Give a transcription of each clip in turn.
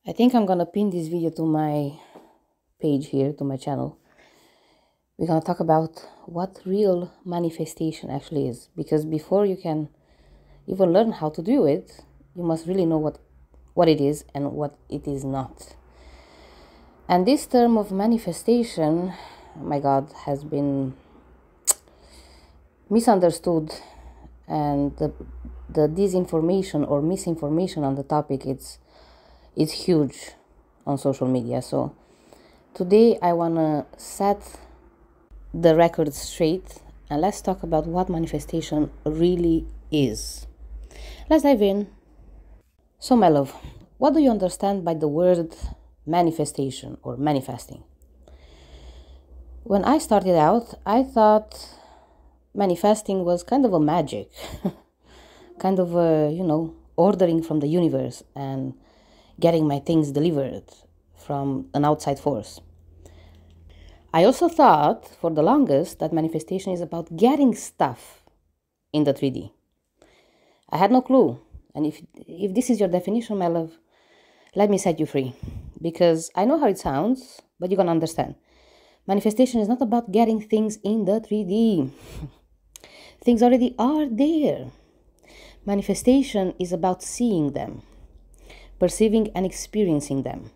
I think I'm gonna pin this video to my page here, to my channel. We're gonna talk about what real manifestation actually is, because before you can even learn how to do it, you must really know what it is and what it is not. And this term of manifestation, oh my God, has been misunderstood, and the disinformation or misinformation on the topic it's huge on social media. So today I want to set the record straight and let's talk about what manifestation really is. Let's dive in. So my love, what do you understand by the word manifestation or manifesting? When I started out, I thought manifesting was kind of a magic, kind of a, ordering from the universe and getting my things delivered from an outside force. I also thought for the longest that manifestation is about getting stuff in the 3D. I had no clue. And if this is your definition, my love, let me set you free. Because I know how it sounds, but you're going to understand. Manifestation is not about getting things in the 3D. Things already are there. Manifestation is about seeing them, perceiving and experiencing them.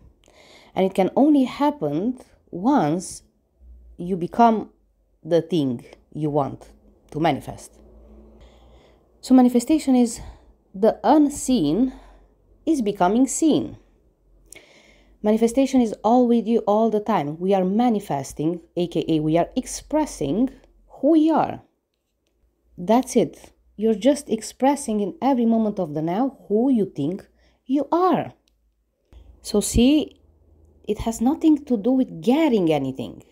And it can only happen once you become the thing you want to manifest. So manifestation is the unseen is becoming seen. Manifestation is all with you all the time. We are manifesting, aka we are expressing who we are. That's it. You're just expressing in every moment of the now who you think you are. So see, it has nothing to do with getting anything.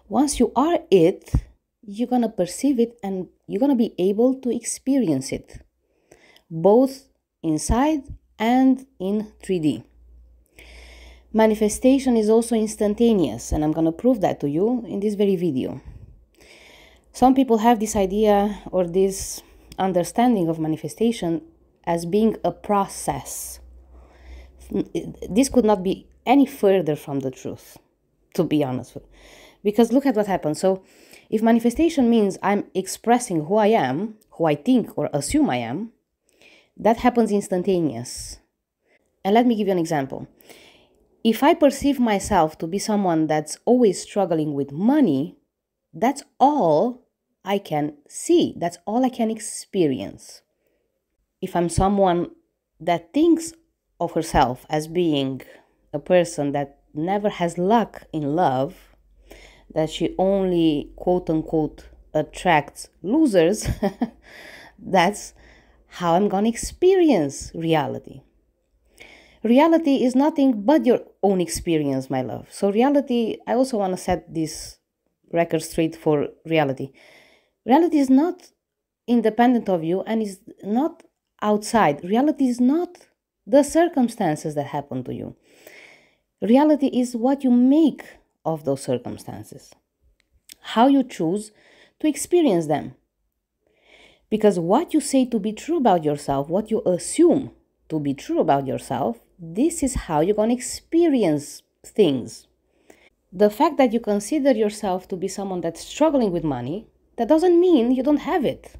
Once you are it, you're going to perceive it and you're going to be able to experience it, both inside and in 3D. Manifestation is also instantaneous, and I'm going to prove that to you in this very video. Some people have this idea or this understanding of manifestation as being a process. This could not be any further from the truth, to be honest with you. Because look at what happens. So if manifestation means I'm expressing who I am, who I think or assume I am, that happens instantaneous. And let me give you an example. If I perceive myself to be someone that's always struggling with money, that's all I can see. That's all I can experience. If I'm someone that thinks of herself as being a person that never has luck in love, that she only quote-unquote attracts losers, that's how I'm gonna experience reality. Reality is nothing but your own experience, my love. So reality, I also want to set this record straight for reality. Reality is not independent of you and is not outside. Reality is not the circumstances that happen to you. Reality is what you make of those circumstances, how you choose to experience them. Because what you say to be true about yourself, what you assume to be true about yourself, this is how you're going to experience things. The fact that you consider yourself to be someone that's struggling with money, that doesn't mean you don't have it.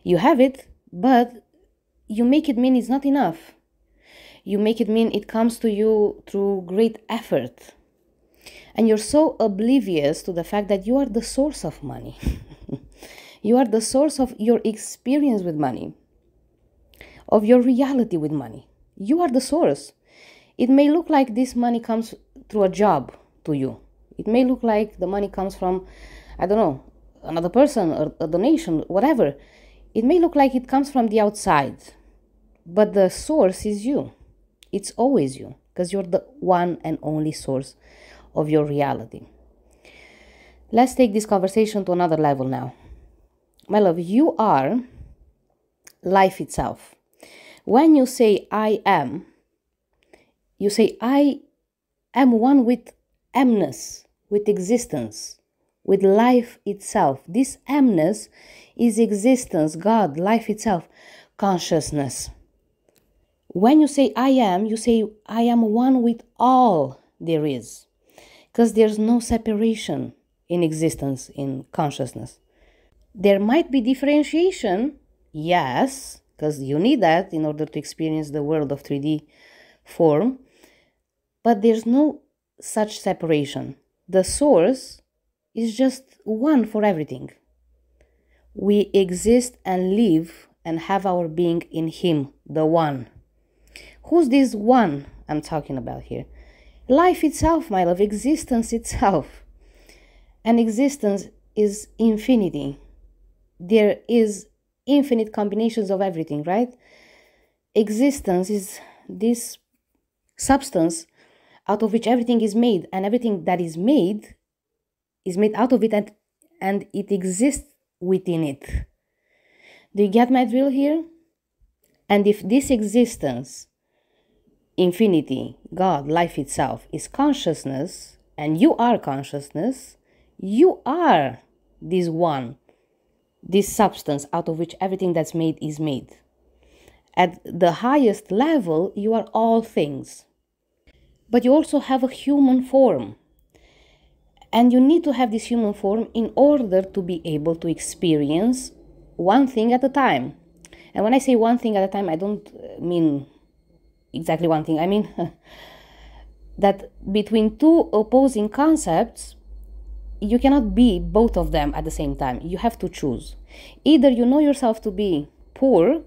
You have it, but you make it mean it's not enough. You make it mean it comes to you through great effort. And you're so oblivious to the fact that you are the source of money. You are the source of your experience with money, of your reality with money. You are the source. It may look like this money comes through a job to you. It may look like the money comes from, I don't know, another person or a donation, whatever. It may look like it comes from the outside, but the source is you. It's always you, because you're the one and only source of your reality. Let's take this conversation to another level now. My love, you are life itself. When you say I am, you say I am one with amness, with existence, with life itself. This amness is existence, God, life itself, consciousness. When you say you say I am one with all there is, because there's no separation in existence, in consciousness. There might be differentiation, yes, because you need that in order to experience the world of 3D form, but there's no such separation. The source is just one for everything. We exist and live and have our being in Him, the One. Who's this One I'm talking about here? Life itself, my love, existence itself. And existence is infinity. There is infinite combinations of everything, right? Existence is this substance out of which everything is made, and everything that is made out of it, and it exists within it. Do you get my drill here? And if this existence, infinity, God, life itself, is consciousness, and you are consciousness, you are this one, this substance out of which everything that's made is made. At the highest level, you are all things. But you also have a human form. And you need to have this human form in order to be able to experience one thing at a time. And when I say one thing at a time, I don't mean exactly one thing. I mean that between two opposing concepts, you cannot be both of them at the same time. You have to choose. Either you know yourself to be poor,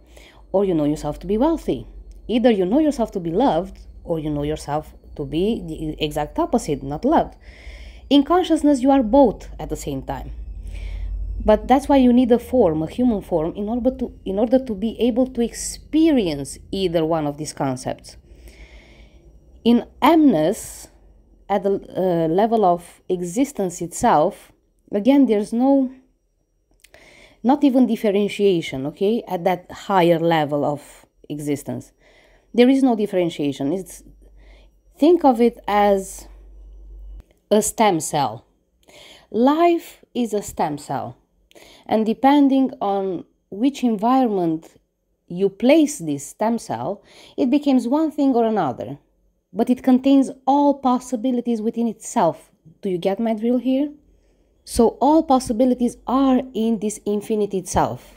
or you know yourself to be wealthy. Either you know yourself to be loved, or you know yourself to be the exact opposite, not loved. In consciousness, you are both at the same time. But that's why you need a form, a human form, in order to be able to experience either one of these concepts. In emness, at the level of existence itself, again, there's not even differentiation, okay? At that higher level of existence, there is no differentiation. Think of it as a stem cell. Life is a stem cell. And depending on which environment you place this stem cell, it becomes one thing or another. But it contains all possibilities within itself. Do you get my drill here? So all possibilities are in this infinity itself.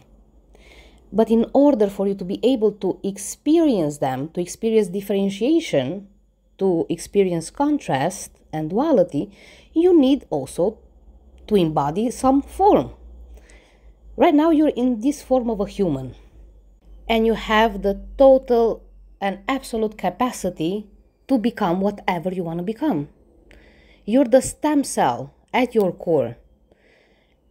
But in order for you to be able to experience them, to experience differentiation, to experience contrast and duality, you need also to embody some form. Right now you're in this form of a human, and you have the total and absolute capacity to become whatever you want to become. You're the stem cell at your core.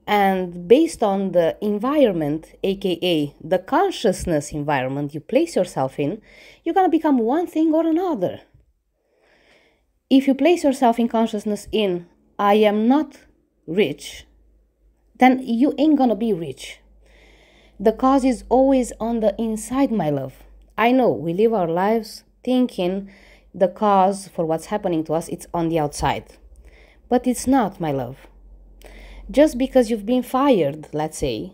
And based on the environment, aka the consciousness environment you place yourself in, you're going to become one thing or another. If you place yourself in consciousness in, I am not rich, then you ain't gonna be rich. The cause is always on the inside, my love. I know we live our lives thinking the cause for what's happening to us, it's on the outside. But it's not, my love. Just because you've been fired, let's say,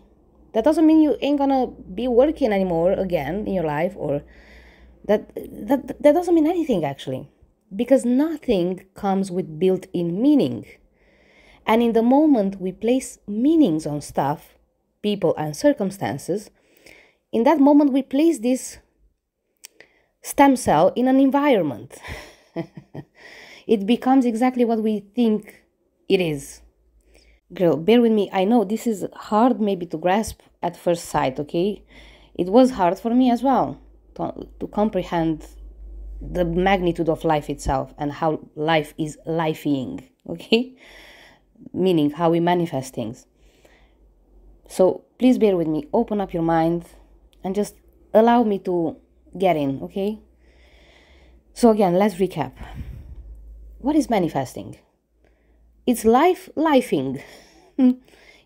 that doesn't mean you ain't gonna be working anymore again in your life, or that doesn't mean anything actually. Because nothing comes with built-in meaning. And in the moment we place meanings on stuff, people and circumstances, in that moment we place this stem cell in an environment. It becomes exactly what we think it is. Girl, bear with me. I know this is hard maybe to grasp at first sight, okay? It was hard for me as well to comprehend the magnitude of life itself and how life is lifing, okay? Meaning how we manifest things. So please bear with me, open up your mind and just allow me to get in, okay? So again, let's recap. What is manifesting? It's life lifing.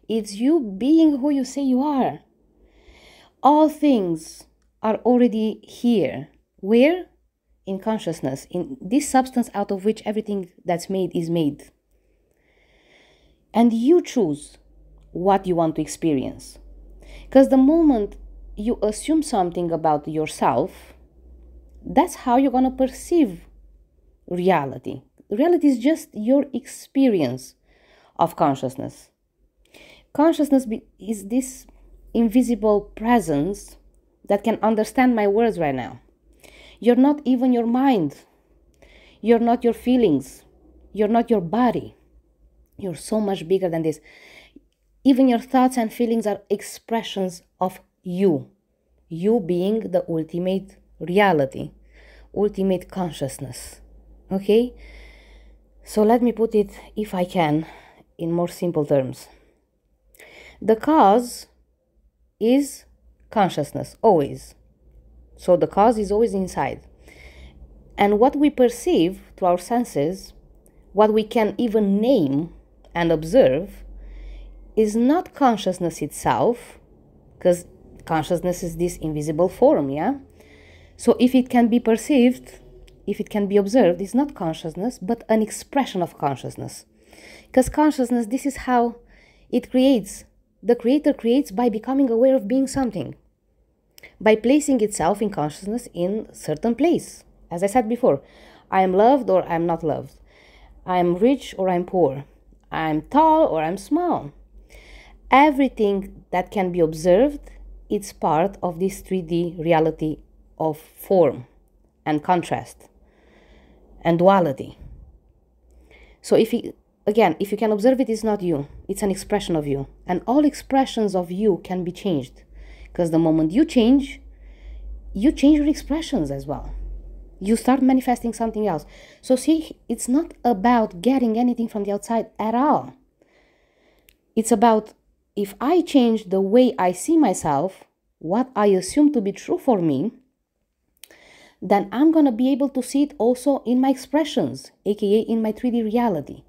It's you being who you say you are. All things are already here. Where? In consciousness, in this substance out of which everything that's made is made. And you choose what you want to experience. Because the moment you assume something about yourself, That's how you're going to perceive reality. Reality is just your experience of consciousness. Consciousness is this invisible presence that can understand my words right now. You're not even your mind. You're not your feelings. You're not your body. You're so much bigger than this. Even your thoughts and feelings are expressions of you. You being the ultimate reality, ultimate consciousness. Okay? So let me put it, if I can, in more simple terms. The cause is consciousness, always. So the cause is always inside. And what we perceive through our senses, what we can even name and observe, is not consciousness itself, because consciousness is this invisible form, yeah? So if it can be perceived, if it can be observed, it's not consciousness, but an expression of consciousness. Because consciousness, this is how it creates. The creator creates by becoming aware of being something, by placing itself in consciousness in a certain place. As I said before, I am loved or I am not loved. I am rich or I'm poor. I am tall or I'm small. Everything that can be observed, it's part of this 3D reality of form and contrast and duality. So if you can observe it, it's not you. It's an expression of you. And all expressions of you can be changed. Because the moment you change your expressions as well. You start manifesting something else. So see, it's not about getting anything from the outside at all. It's about, if I change the way I see myself, what I assume to be true for me, then I'm going to be able to see it also in my expressions, aka in my 3D reality.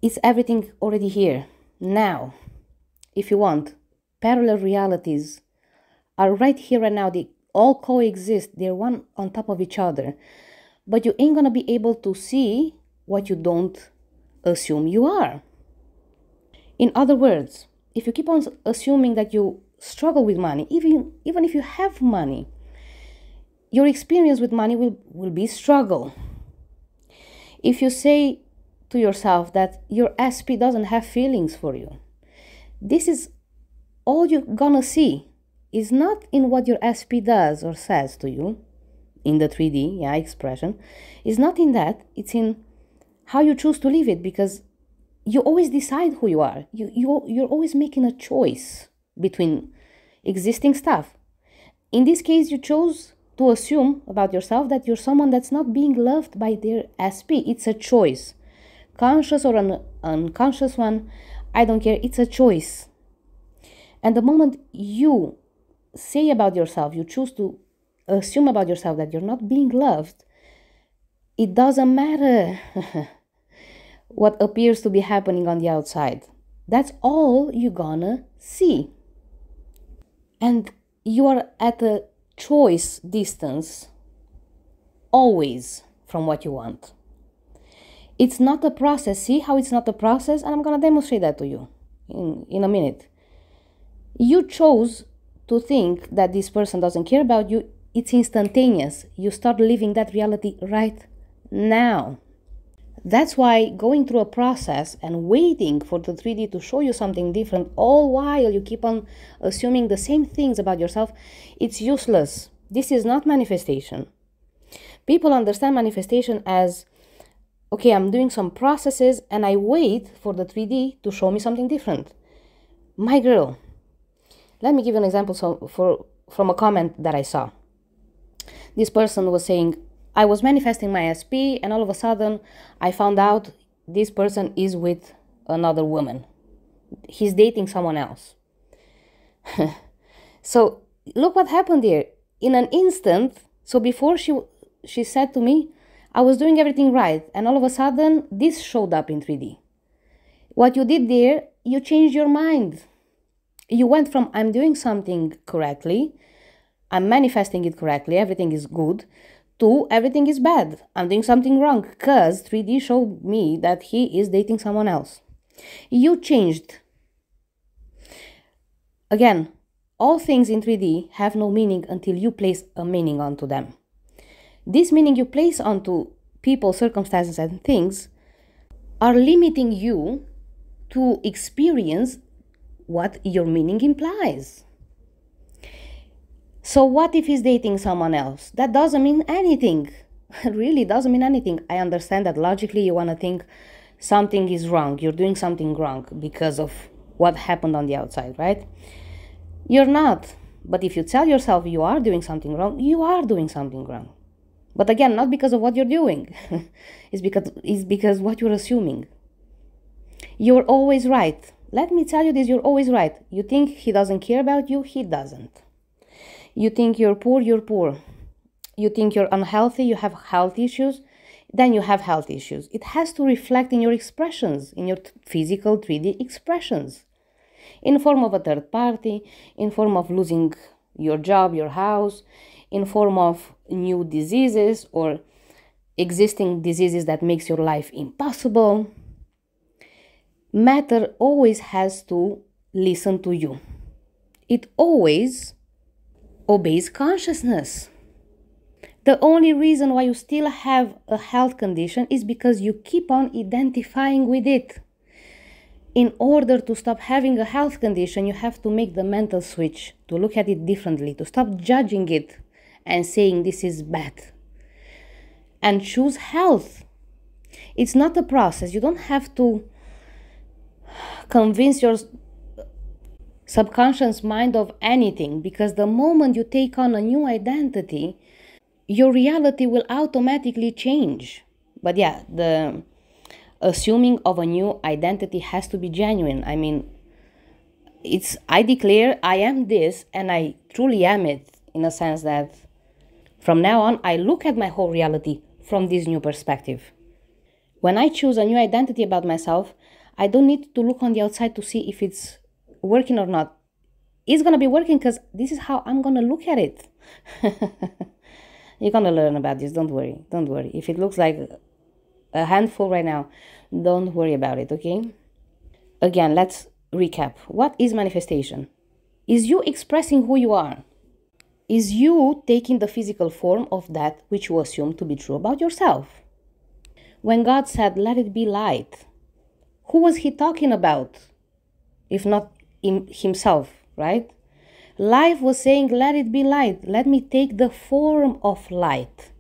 It's everything already here. Now, if you want, parallel realities are right here and now. They all coexist. They're one on top of each other. But you ain't going to be able to see what you don't assume you are. In other words, if you keep on assuming that you struggle with money, even if you have money, your experience with money will be struggle. If you say to yourself that your SP doesn't have feelings for you, this is all you're gonna see. Is not in what your SP does or says to you, in the 3D expression. It's not in that. It's in how you choose to live it, because you always decide who you are. You're always making a choice between existing stuff. In this case, you chose to assume about yourself that you're someone that's not being loved by their SP. It's a choice. Conscious or an unconscious one, I don't care. It's a choice. And the moment you say about yourself, you choose to assume about yourself that you're not being loved, it doesn't matter what appears to be happening on the outside. That's all you're gonna see. And you are at a choice distance always from what you want. It's not a process. See how it's not a process? And I'm gonna demonstrate that to you in a minute. You chose to think that this person doesn't care about you. It's instantaneous. You start living that reality right now. That's why going through a process and waiting for the 3D to show you something different, all while you keep on assuming the same things about yourself, it's useless. This is not manifestation. People understand manifestation as, okay, I'm doing some processes and I wait for the 3D to show me something different. My girl, let me give you an example from a comment that I saw. This person was saying, I was manifesting my SP and all of a sudden I found out this person is with another woman. He's dating someone else. So look what happened here. In an instant, so before she said to me, I was doing everything right, and all of a sudden this showed up in 3D. What you did there, you changed your mind. You went from I'm doing something correctly, I'm manifesting it correctly, everything is good, to everything is bad. I'm doing something wrong because 3D showed me that he is dating someone else. You changed. Again, all things in 3D have no meaning until you place a meaning onto them. This meaning you place onto people, circumstances, and things are limiting you to experience what your meaning implies. So what if he's dating someone else? That doesn't mean anything. It really doesn't mean anything. I understand that logically you want to think something is wrong. You're doing something wrong because of what happened on the outside, right? You're not. But if you tell yourself you are doing something wrong, you are doing something wrong. But again, not because of what you're doing. it's because what you're assuming. You're always right. Let me tell you this, you're always right. You think he doesn't care about you, he doesn't. You think you're poor, you're poor. You think you're unhealthy, you have health issues, then you have health issues. It has to reflect in your expressions, in your physical 3D expressions. In form of a third party, in form of losing your job, your house, in form of new diseases or existing diseases that makes your life impossible. Matter always has to listen to you. It always obeys consciousness. The only reason why you still have a health condition is because you keep on identifying with it. In order to stop having a health condition, you have to make the mental switch, to look at it differently, to stop judging it and saying this is bad. And choose health. It's not a process. You don't have to convince your subconscious mind of anything, because the moment you take on a new identity, your reality will automatically change. But yeah, the assuming of a new identity has to be genuine. I mean, I declare I am this, and I truly am it, in a sense that from now on, I look at my whole reality from this new perspective. When I choose a new identity about myself, I don't need to look on the outside to see if it's working or not. It's going to be working because this is how I'm going to look at it. You're going to learn about this. Don't worry. Don't worry. If it looks like a handful right now, don't worry about it, okay? Again, let's recap. What is manifestation? Is you expressing who you are. Is you taking the physical form of that which you assume to be true about yourself. When God said, let it be light, who was he talking about? If not himself, right? Life was saying, let it be light. Let me take the form of light.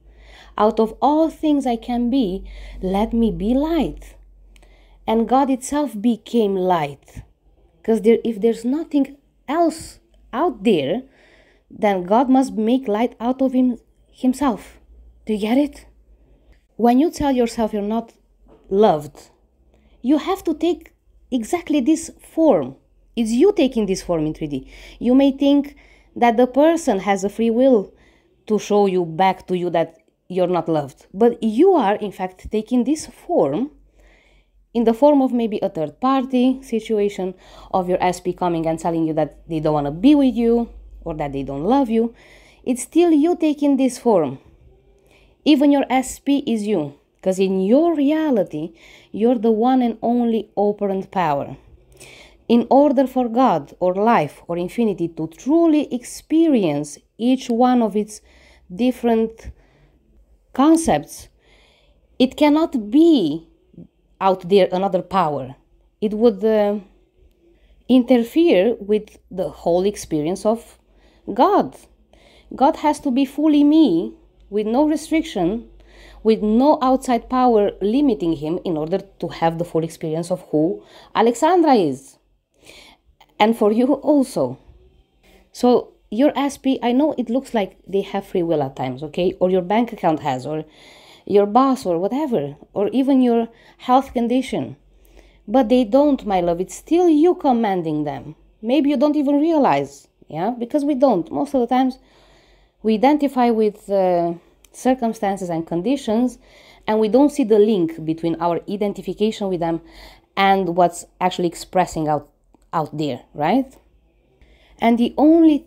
Out of all things I can be, let me be light. And God itself became light. Because if there's nothing else out there, then God must make light out of himself. Do you get it? When you tell yourself you're not loved, you have to take exactly this form. It's you taking this form in 3D. You may think that the person has a free will to show you back to you that you're not loved. But you are, in fact, taking this form in the form of maybe a third party situation, of your SP coming and telling you that they don't want to be with you or that they don't love you. It's still you taking this form. Even your SP is you. Because in your reality, you're the one and only operant power. In order for God or life or infinity to truly experience each one of its different concepts, it cannot be out there another power. It would interfere with the whole experience of God. God has to be fully me, with no restriction, with no outside power limiting him, in order to have the full experience of who Alexandra is. And for you also. So your SP, I know it looks like they have free will at times, okay? Or your bank account has, or your boss, or whatever, or even your health condition. But they don't, my love. It's still you commanding them. Maybe you don't even realize, yeah? Because we don't. Most of the times we identify with circumstances and conditions, and we don't see the link between our identification with them and what's actually expressing out there, right? And the only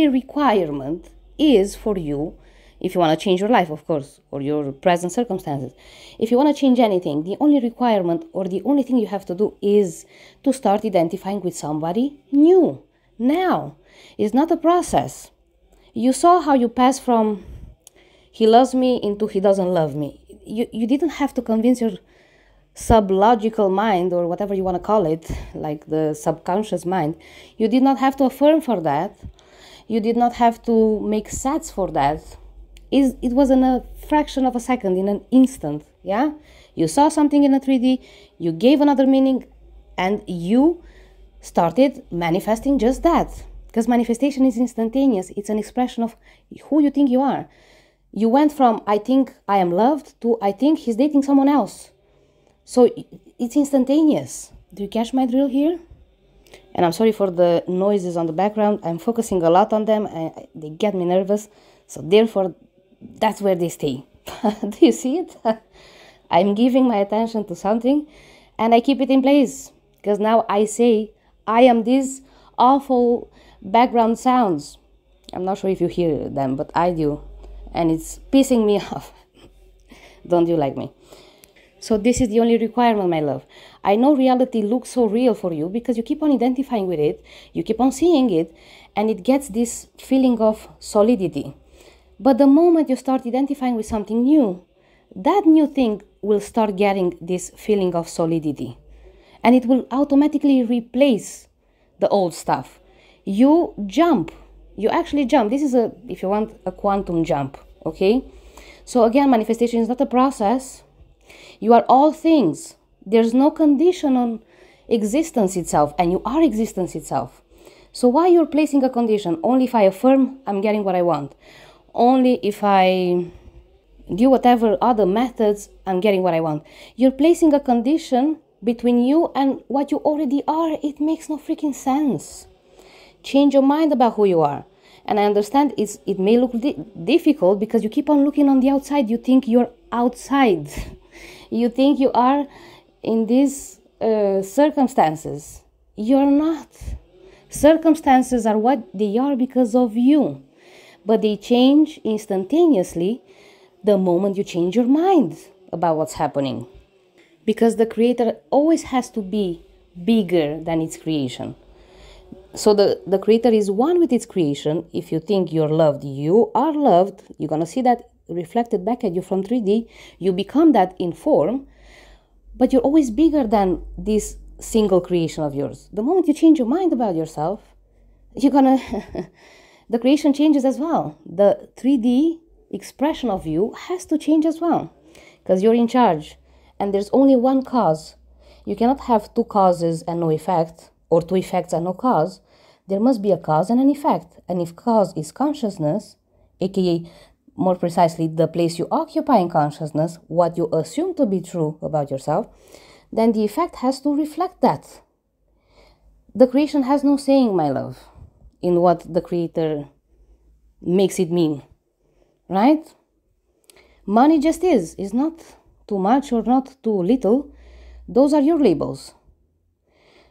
requirement is for you, if you want to change your life, of course, or your present circumstances, if you want to change anything, the only requirement or the only thing you have to do is to start identifying with somebody new, now. It's not a process. You saw how you pass from he loves me into he doesn't love me. You didn't have to convince your sublogical mind, or whatever you want to call it, like the subconscious mind. You did not have to affirm for that. You did not have to make sets for that. It was in a fraction of a second, in an instant. Yeah, you saw something in a 3D, you gave another meaning, and you started manifesting just that. Because manifestation is instantaneous. It's an expression of who you think you are. You went from I think I am loved to I think he's dating someone else. So it's instantaneous. Do you catch my drill here? And I'm sorry for the noises on the background. I'm focusing a lot on them. They get me nervous. So therefore, that's where they stay. Do you see it? I'm giving my attention to something and I keep it in place. Because now I say, I am these awful background sounds. I'm not sure if you hear them, but I do. And it's pissing me off. Don't you like me? So this is the only requirement, my love. I know reality looks so real for you because you keep on identifying with it, you keep on seeing it, and it gets this feeling of solidity. But the moment you start identifying with something new, that new thing will start getting this feeling of solidity. And it will automatically replace the old stuff. You jump. You actually jump. This is if you want, a quantum jump, okay? So again, manifestation is not a process. You are all things. There's no condition on existence itself, and you are existence itself. So why you're placing a condition? Only if I affirm, I'm getting what I want. Only if I do whatever other methods, I'm getting what I want. You're placing a condition between you and what you already are. It makes no freaking sense. Change your mind about who you are. And I understand it may look difficult because you keep on looking on the outside. You think you're outside. You think you are in these circumstances. You're not. Circumstances are what they are because of you. But they change instantaneously the moment you change your mind about what's happening. Because the creator always has to be bigger than its creation. So the creator is one with its creation. If you think you're loved, you are loved. You're going to see that reflected back at you from 3D. You become that in form, but you're always bigger than this single creation of yours. The moment you change your mind about yourself, you're going to... the creation changes as well. The 3D expression of you has to change as well, because you're in charge. And there's only one cause. You cannot have two causes and no effect, or two effects and no cause. There must be a cause and an effect. And if cause is consciousness, aka more precisely the place you occupy in consciousness, what you assume to be true about yourself, then the effect has to reflect that. The creation has no saying, my love, in what the creator makes it mean, right? Money just is. It's not too much or not too little. Those are your labels.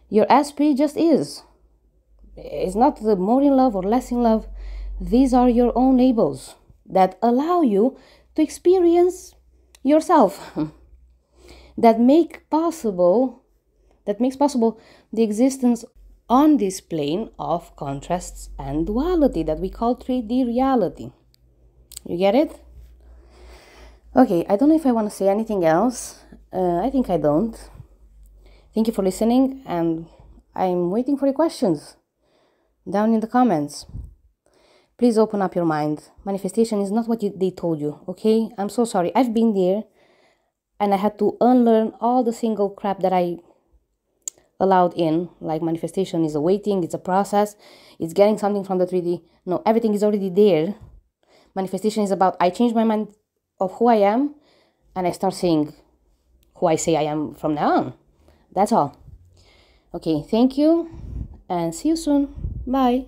Your SP just is. It's not the more in love or less in love. These are your own labels that allow you to experience yourself. that makes possible the existence on this plane of contrasts and duality that we call 3D reality. You get it? Okay, I don't know if I want to say anything else. I think I don't. Thank you for listening, and I'm waiting for your questions down in the comments. Please open up your mind. Manifestation is not what they told you, okay? I'm so sorry. I've been there, and I had to unlearn all the single crap that I allowed in. Like manifestation is a waiting, it's a process, it's getting something from the 3D. No, everything is already there. Manifestation is about I change my mind of who I am, and I start saying who I say I am from now on. That's all. Okay, thank you, and see you soon. Bye.